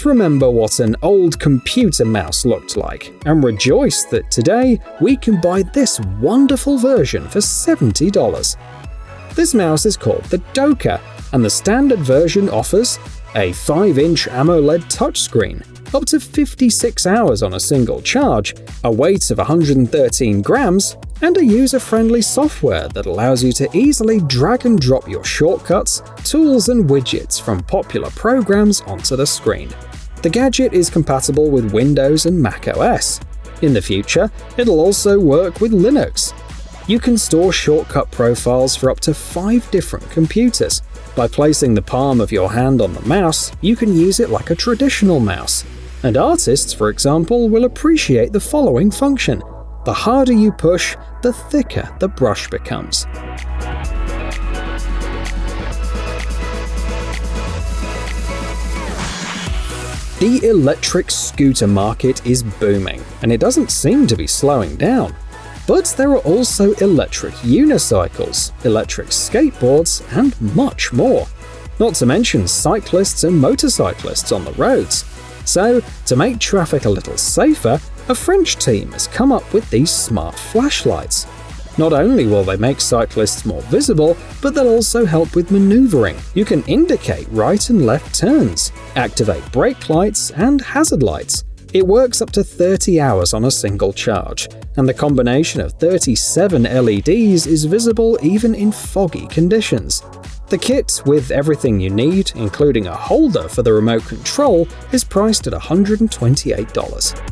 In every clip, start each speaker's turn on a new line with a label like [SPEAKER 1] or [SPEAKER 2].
[SPEAKER 1] Let's remember what an old computer mouse looked like and rejoice that today we can buy this wonderful version for $70. This mouse is called the Doka, and the standard version offers a 5-inch AMOLED touchscreen, up to 56 hours on a single charge, a weight of 113 grams, and a user-friendly software that allows you to easily drag and drop your shortcuts, tools, and widgets from popular programs onto the screen. The gadget is compatible with Windows and Mac OS. In the future, it'll also work with Linux. You can store shortcut profiles for up to 5 different computers. By placing the palm of your hand on the mouse, you can use it like a traditional mouse. And artists, for example, will appreciate the following function. The harder you push, the thicker the brush becomes. The electric scooter market is booming, and it doesn't seem to be slowing down. But there are also electric unicycles, electric skateboards, and much more. Not to mention cyclists and motorcyclists on the roads. So, to make traffic a little safer, a French team has come up with these smart flashlights. Not only will they make cyclists more visible, but they'll also help with maneuvering. You can indicate right and left turns, activate brake lights, and hazard lights. It works up to 30 hours on a single charge, and the combination of 37 LEDs is visible even in foggy conditions. The kit, with everything you need, including a holder for the remote control, is priced at $128.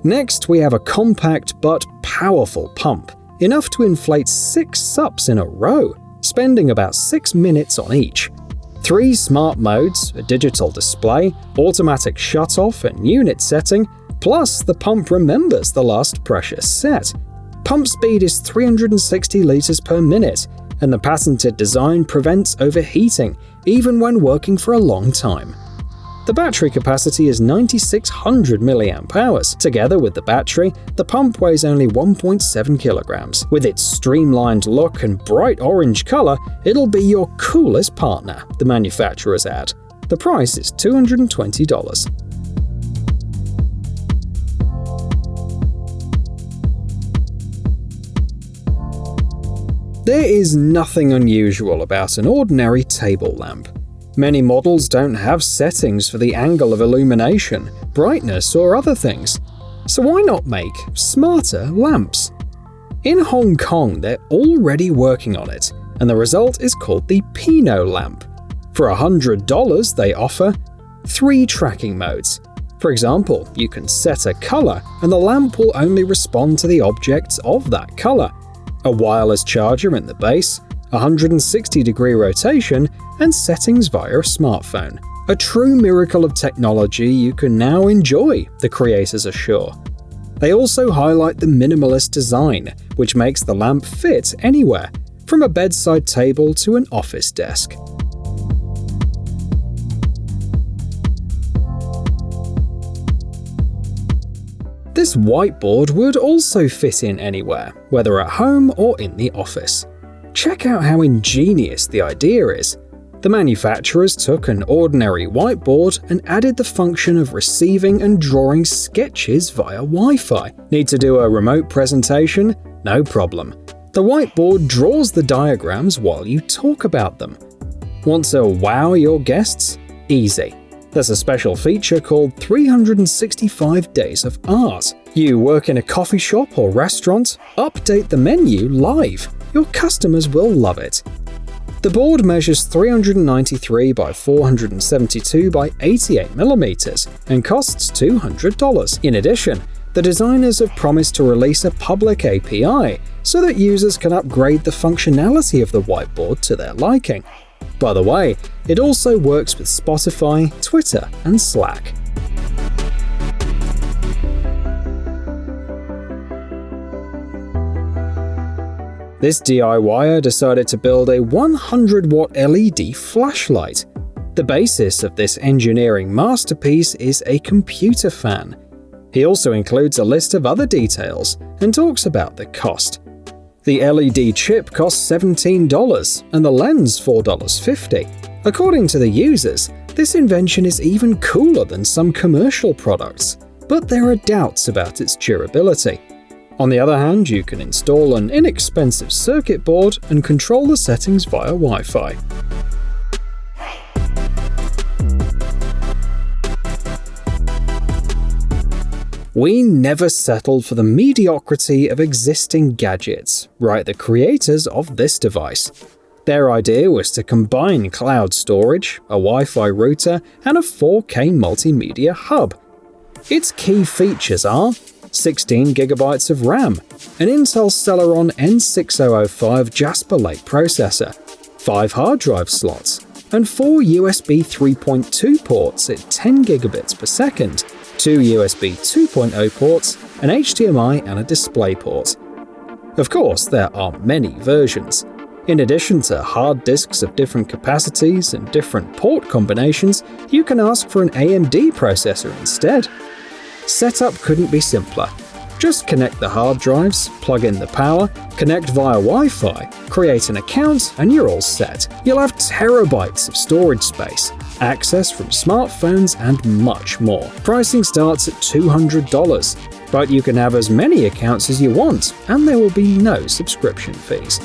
[SPEAKER 1] Next, we have a compact but powerful pump, enough to inflate 6 sups in a row, spending about 6 minutes on each. 3 smart modes, a digital display, automatic shutoff and unit setting, plus the pump remembers the last pressure set. Pump speed is 360 liters per minute, and the patented design prevents overheating, even when working for a long time. The battery capacity is 9600 mAh. Together with the battery, the pump weighs only 1.7 kilograms. With its streamlined look and bright orange color, it'll be your coolest partner, the manufacturers add. The price is $220. There is nothing unusual about an ordinary table lamp. Many models don't have settings for the angle of illumination, brightness, or other things. So why not make smarter lamps? In Hong Kong, they're already working on it, and the result is called the Pinot lamp. For $100, they offer 3 tracking modes. For example, you can set a color, and the lamp will only respond to the objects of that color. A wireless charger in the base, 160-degree rotation, and settings via a smartphone. A true miracle of technology you can now enjoy, the creators assure. They also highlight the minimalist design, which makes the lamp fit anywhere, from a bedside table to an office desk. This whiteboard would also fit in anywhere, whether at home or in the office. Check out how ingenious the idea is. The manufacturers took an ordinary whiteboard and added the function of receiving and drawing sketches via Wi-Fi. Need to do a remote presentation? No problem. The whiteboard draws the diagrams while you talk about them. Want to wow your guests? Easy. There's a special feature called 365 Days of Art. You work in a coffee shop or restaurant? Update the menu live. Your customers will love it. The board measures 393 by 472 by 88 millimeters and costs $200. In addition, the designers have promised to release a public API so that users can upgrade the functionality of the whiteboard to their liking. By the way, it also works with Spotify, Twitter, and Slack. This DIYer decided to build a 100-watt LED flashlight. The basis of this engineering masterpiece is a computer fan. He also includes a list of other details and talks about the cost. The LED chip costs $17 and the lens $4.50. According to the users, this invention is even cooler than some commercial products, but there are doubts about its durability. On the other hand, you can install an inexpensive circuit board and control the settings via Wi-Fi. We never settled for the mediocrity of existing gadgets, write the creators of this device. Their idea was to combine cloud storage, a Wi-Fi router, and a 4K multimedia hub. Its key features are 16GB of RAM, an Intel Celeron N6005 Jasper Lake processor, 5 hard drive slots, and 4 USB 3.2 ports at 10 gigabits per second, 2 USB 2.0 ports, an HDMI and a DisplayPort. Of course, there are many versions. In addition to hard disks of different capacities and different port combinations, you can ask for an AMD processor instead. Setup couldn't be simpler. Just connect the hard drives, plug in the power, connect via Wi-Fi, create an account, and you're all set. You'll have terabytes of storage space, access from smartphones, and much more. Pricing starts at $200, but you can have as many accounts as you want, and there will be no subscription fees.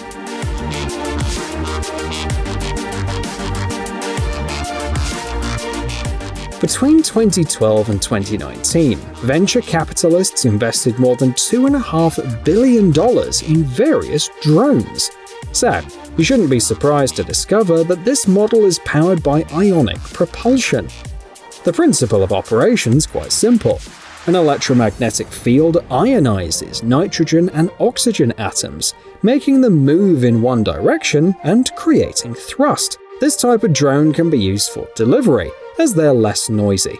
[SPEAKER 1] Between 2012 and 2019, venture capitalists invested more than $2.5 billion in various drones. So, you shouldn't be surprised to discover that this model is powered by ionic propulsion. The principle of operation is quite simple. An electromagnetic field ionizes nitrogen and oxygen atoms, making them move in one direction and creating thrust. This type of drone can be used for delivery, as they're less noisy.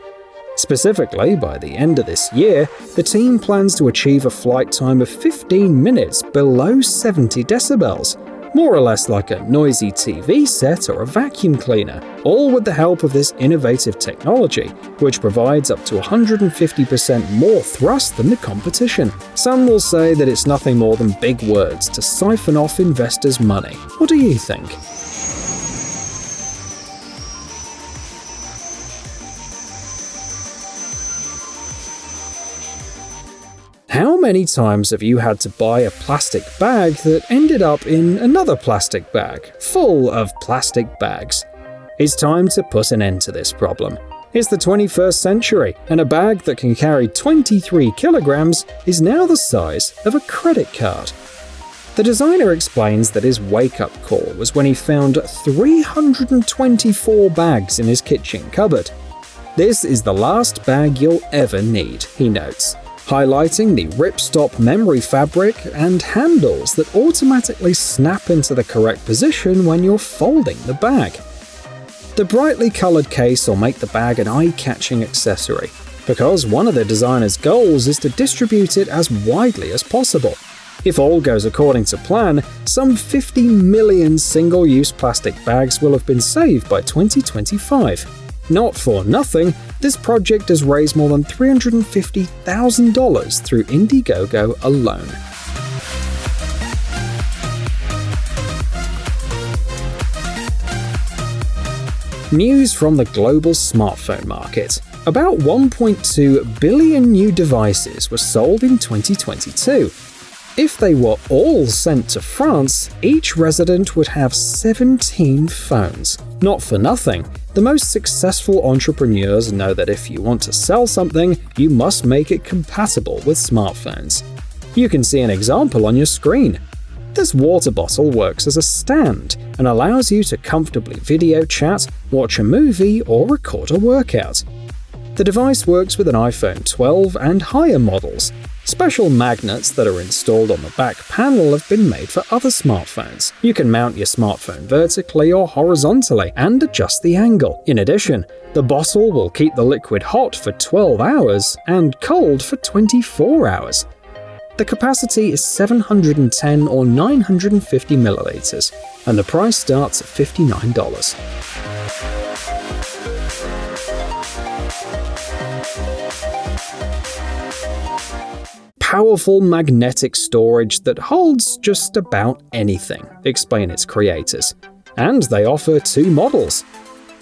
[SPEAKER 1] Specifically, by the end of this year, the team plans to achieve a flight time of 15 minutes below 70 decibels, more or less like a noisy TV set or a vacuum cleaner, all with the help of this innovative technology, which provides up to 150% more thrust than the competition. Some will say that it's nothing more than big words to siphon off investors' money. What do you think? How many times have you had to buy a plastic bag that ended up in another plastic bag, full of plastic bags? It's time to put an end to this problem. It's the 21st century, and a bag that can carry 23 kilograms is now the size of a credit card. The designer explains that his wake-up call was when he found 324 bags in his kitchen cupboard. This is the last bag you'll ever need, he notes, highlighting the ripstop memory fabric and handles that automatically snap into the correct position when you're folding the bag. The brightly colored case will make the bag an eye-catching accessory, because one of the designer's goals is to distribute it as widely as possible. If all goes according to plan, some 50 million single-use plastic bags will have been saved by 2025. Not for nothing, this project has raised more than $350,000 through Indiegogo alone. News from the global smartphone market. About 1.2 billion new devices were sold in 2022. If they were all sent to France, each resident would have 17 phones. Not for nothing, the most successful entrepreneurs know that if you want to sell something, you must make it compatible with smartphones. You can see an example on your screen. This water bottle works as a stand and allows you to comfortably video chat, watch a movie, or record a workout. The device works with an iPhone 12 and higher models. Special magnets that are installed on the back panel have been made for other smartphones. You can mount your smartphone vertically or horizontally and adjust the angle. In addition, the bottle will keep the liquid hot for 12 hours and cold for 24 hours. The capacity is 710 or 950 milliliters, and the price starts at $59. powerful magnetic storage that holds just about anything, explain its creators. And they offer two models.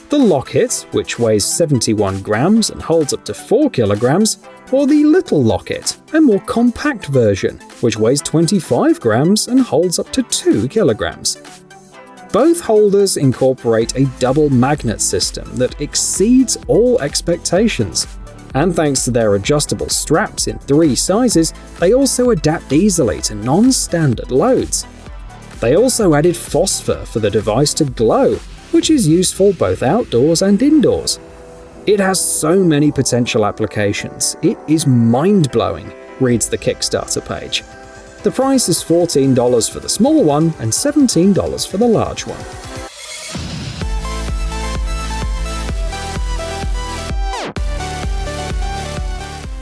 [SPEAKER 1] The Locket, which weighs 71 grams and holds up to 4 kilograms, or the Little Locket, a more compact version, which weighs 25 grams and holds up to 2 kilograms. Both holders incorporate a double magnet system that exceeds all expectations. And thanks to their adjustable straps in 3 sizes, they also adapt easily to non-standard loads. They also added phosphor for the device to glow, which is useful both outdoors and indoors. It has so many potential applications, it is mind-blowing, reads the Kickstarter page. The price is $14 for the small one and $17 for the large one.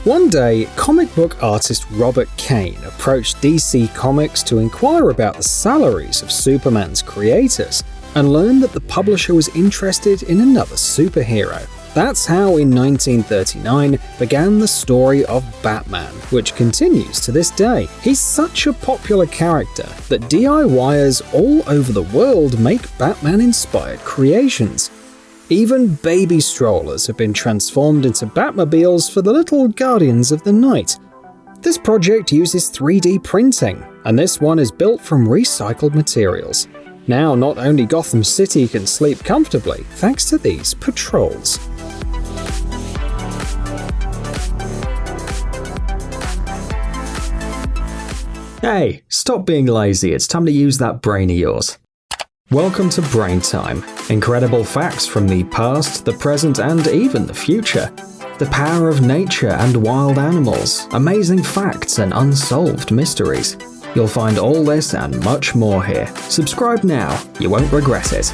[SPEAKER 1] One day, comic book artist Robert Kane approached DC Comics to inquire about the salaries of Superman's creators, and learned that the publisher was interested in another superhero. That's how in 1939 began the story of Batman, which continues to this day. He's such a popular character that DIYers all over the world make Batman-inspired creations. Even baby strollers have been transformed into Batmobiles for the little guardians of the night. This project uses 3D printing, and this one is built from recycled materials. Now not only Gotham City can sleep comfortably thanks to these patrols. Hey, stop being lazy, it's time to use that brain of yours. Welcome to Brain Time. Incredible facts from the past, the present, and even the future. The power of nature and wild animals, amazing facts and unsolved mysteries. You'll find all this and much more here. Subscribe now, you won't regret it.